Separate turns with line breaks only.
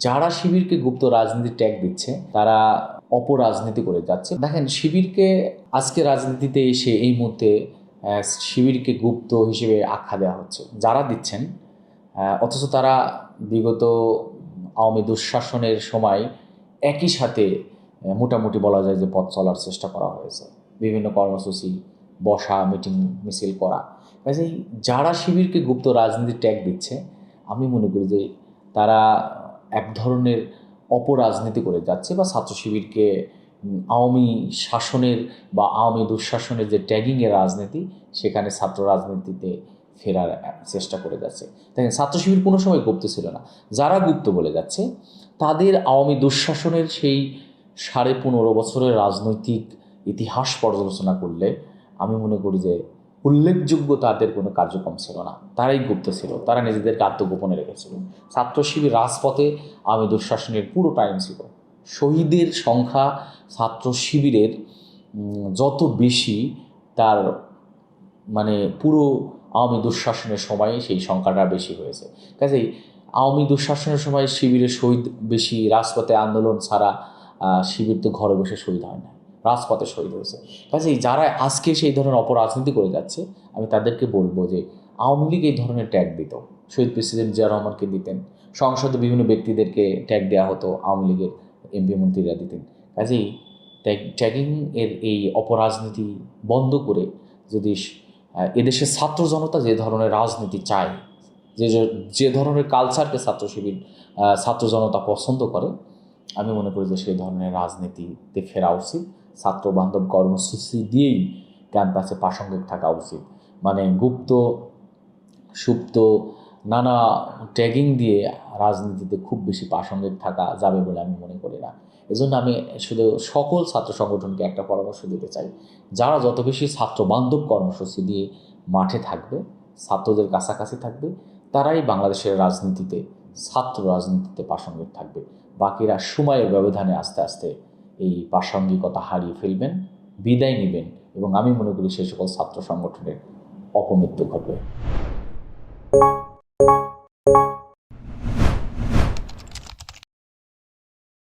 যারা শিবিরকে গুপ্ত রাজনীতি ট্যাগ দিচ্ছে তারা অপরাজনীতি করে যাচ্ছে। দেখেন, শিবিরকে আজকে রাজনীতিতে এসে এই মুহূর্তে শিবিরকে গুপ্ত হিসেবে আখ্যা দেওয়া হচ্ছে যারা দিচ্ছেন, অথচ তারা বিগত আওয়ামী দুঃশাসনের সময় একই সাথে মোটামুটি বলা যায় যে পথ চলার চেষ্টা করা হয়েছে, বিভিন্ন কর্মসূচি বসা, মিটিং মিছিল করা। কাজেই যারা শিবিরকে গুপ্ত রাজনীতি ট্যাগ দিচ্ছে, আমি মনে করি যে তারা এক ধরনের অপরাজনীতি করে যাচ্ছে, বা ছাত্র শিবিরকে আওয়ামী শাসনের বা আওয়ামী দুঃশাসনের যে ট্যাগিংয়ের রাজনীতি, সেখানে ছাত্র রাজনীতিতে ফেরার চেষ্টা করে যাচ্ছে। দেখেন, ছাত্র শিবির কোনো সময় গুপ্ত ছিল না। যারা গুপ্ত বলে যাচ্ছে তাদের আওয়ামী দুঃশাসনের সেই 15.5 বছরের রাজনৈতিক ইতিহাস পর্যালোচনা করলে আমি মনে করি যে উল্লেখযোগ্য তাদের কোনো কার্যক্রম ছিল না। তারাই গুপ্ত ছিল, তারা নিজেদেরকে আত্মগোপনে রেখেছিল। ছাত্র শিবির রাজপথে আওয়ামী দুঃশাসনের পুরো টাইম ছিল। শহীদের সংখ্যা ছাত্র শিবিরের যত বেশি, তার মানে পুরো আওয়ামী দুঃশাসনের সময় সেই সংখ্যাটা বেশি হয়েছে। কাজেই আওয়ামী দুঃশাসনের সময় শিবিরের শহীদ বেশি, রাজপথে আন্দোলন ছাড়া শিবির তো ঘরে বসে শহীদ হয় না, রাজপথে শহীদ হয়েছে। কাজেই যারা আজকে সেই ধরনের অপরাজনীতি করে যাচ্ছে, আমি তাদেরকে বলবো যে আওয়ামী লীগ এই ধরনের ট্যাগ দিত, শহীদ প্রেসিডেন্ট জিয়া রহমানকে দিতেন, সংসদে বিভিন্ন ব্যক্তিদেরকে ট্যাগ দেওয়া হতো, আওয়ামী লীগের এমপি মন্ত্রীরা দিতেন। কাজেই ট্যাগিং এর এই অপরাজনীতি বন্ধ করে যদি এদেশের ছাত্র জনতা যে ধরনের রাজনীতি চায়, যে ধরনের কালচারকে ছাত্র শিবির ছাত্র জনতা পছন্দ করে, আমি মনে করি যে সেই ধরনের রাজনীতিতে ফেরা উচিত। ছাত্র বান্ধব কর্মসূচি দিয়েই ক্যাম্পাসে প্রাসঙ্গিক থাকা উচিত। মানে গুপ্ত সুপ্ত নানা ট্যাগিং দিয়ে রাজনীতিতে খুব বেশি প্রাসঙ্গিক থাকা যাবে বলে আমি মনে করি না। এজন্য আমি শুধু সকল ছাত্র সংগঠনকে একটা পরামর্শ দিতে চাই, যারা যত বেশি ছাত্র বান্ধব কর্মসূচি দিয়ে মাঠে থাকবে, ছাত্রদের কাছাকাছি থাকবে, তারাই বাংলাদেশের রাজনীতিতে, ছাত্র রাজনীতিতে প্রাসঙ্গিক থাকবে। বাকিরা সময়ের ব্যবধানে আস্তে আস্তে এই প্রাসঙ্গিকতা হারিয়ে ফেলবেন, বিদায় নেবেন, এবং আমি মনে করি সেই সকল ছাত্র সংগঠনের অপমৃত্যু ঘটবে।